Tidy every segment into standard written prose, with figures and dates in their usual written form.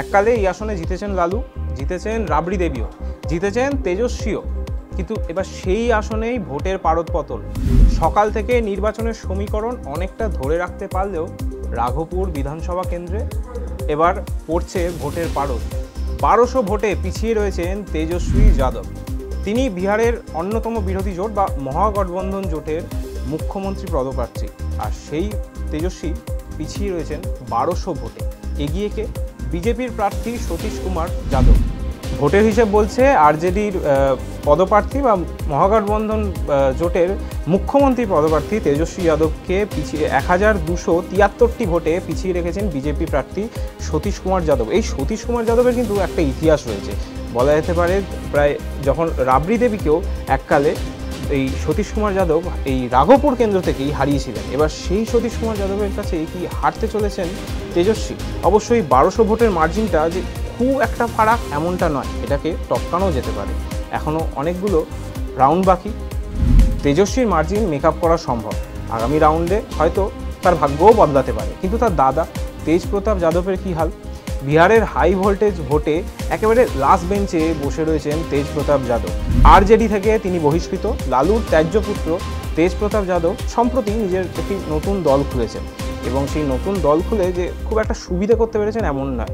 এককালে এই আসনে জিতেছেন লালু, জিতেছেন রাবড়ি দেবীও, জিতেছেন তেজস্বীও, কিন্তু এবার সেই আসনেই ভোটের পারদপতন। সকাল থেকে নির্বাচনের সমীকরণ অনেকটা ধরে রাখতে পারলেও রাঘবপুর বিধানসভা কেন্দ্রে এবার পড়ছে ভোটের পারদ। 1200 ভোটে পিছিয়ে রয়েছেন তেজস্বী যাদব। তিনি বিহারের অন্যতম বিরোধী জোট বা মহাগঠবন্ধন জোটের মুখ্যমন্ত্রী পদপ্রার্থী, আর সেই তেজস্বী পিছিয়ে রয়েছেন 1200 ভোটে। এগিয়ে কে? বিজেপির প্রার্থী সতীশ কুমার যাদব। ভোটের হিসেব বলছে আরজেডির পদপ্রার্থী বা মহাগঠবন্ধন জোটের মুখ্যমন্ত্রী পদপ্রার্থী তেজস্বী যাদবকে পিছিয়ে 1273টি ভোটে পিছিয়ে রেখেছেন বিজেপি প্রার্থী সতীশ কুমার যাদব। এই সতীশ কুমার যাদবের কিন্তু একটা ইতিহাস রয়েছে, বলা যেতে পারে প্রায় যখন রাবড়ি দেবীকেও এককালে এই সতীশ কুমার যাদব এই রাঘবপুর কেন্দ্র থেকেই হারিয়েছিলেন। এবার সেই সতীশ কুমার যাদবের কাছে কি হারতে চলেছেন তেজস্বী? অবশ্যই 1200 ভোটের মার্জিনটা যে খুব একটা ফারাক এমনটা নয়, এটাকে টপকানো যেতে পারে। এখনও অনেকগুলো রাউন্ড বাকি। তেজস্বীর মার্জিন মেকআপ করা সম্ভব, আগামী রাউন্ডে হয়তো তার ভাগ্যও বদলাতে পারে। কিন্তু তার দাদা তেজপ্রতাপ যাদবের কী হাল? বিহারের হাই ভোল্টেজ ভোটে একেবারে লাস্ট বেঞ্চে বসে রয়েছেন তেজপ্রতাপ যাদব। আরজেডি থেকে তিনি বহিষ্কৃত। লালুর ত্যায্য পুত্র তেজপ্রতাপ যাদব সম্প্রতি নিজের একটি নতুন দল খুলেছেন, এবং সেই নতুন দল খুলে যে খুব একটা সুবিধা করতে পেরেছেন এমন নয়।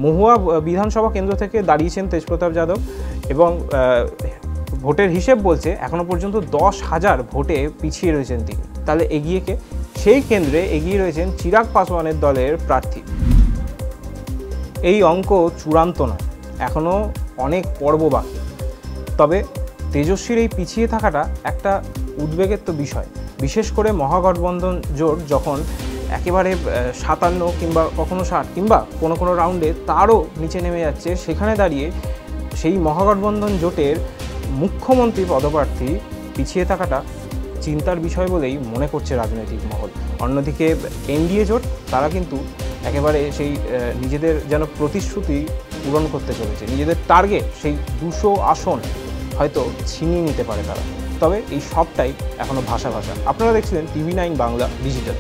মহুয়া বিধানসভা কেন্দ্র থেকে দাঁড়িয়েছেন তেজপ্রতাপ যাদব, এবং ভোটের হিসেব বলছে এখনও পর্যন্ত 10,000 ভোটে পিছিয়ে রয়েছেন তিনি। তাহলে এগিয়ে কে? সেই কেন্দ্রে এগিয়ে রয়েছেন চিরাগ পাসওয়ানের দলের প্রার্থী। এই অঙ্ক চূড়ান্ত নয়, এখনও অনেক পর্ব বাকি। তবে তেজস্বীর এই পিছিয়ে থাকাটা একটা উদ্বেগের তো বিষয়, বিশেষ করে মহাগঠবন্ধন জোট যখন একেবারে 57 কিংবা কখনো 60 কিংবা কোনো রাউন্ডে তারও নিচে নেমে যাচ্ছে। সেখানে দাঁড়িয়ে সেই মহাগঠবন্ধন জোটের মুখ্যমন্ত্রী পদপ্রার্থী পিছিয়ে থাকাটা চিন্তার বিষয় বলেই মনে করছে রাজনৈতিক মহল। অন্যদিকে এনডিএ জোট তারা কিন্তু একেবারে সেই নিজেদের যেন প্রতিশ্রুতি পূরণ করতে চলেছে, নিজেদের টার্গেট সেই 200 আসন হয়তো ছিনিয়ে নিতে পারে তারা। তবে এই সবটাই এখনও ভাষা। আপনারা দেখছিলেন TV9 বাংলা ডিজিটাল।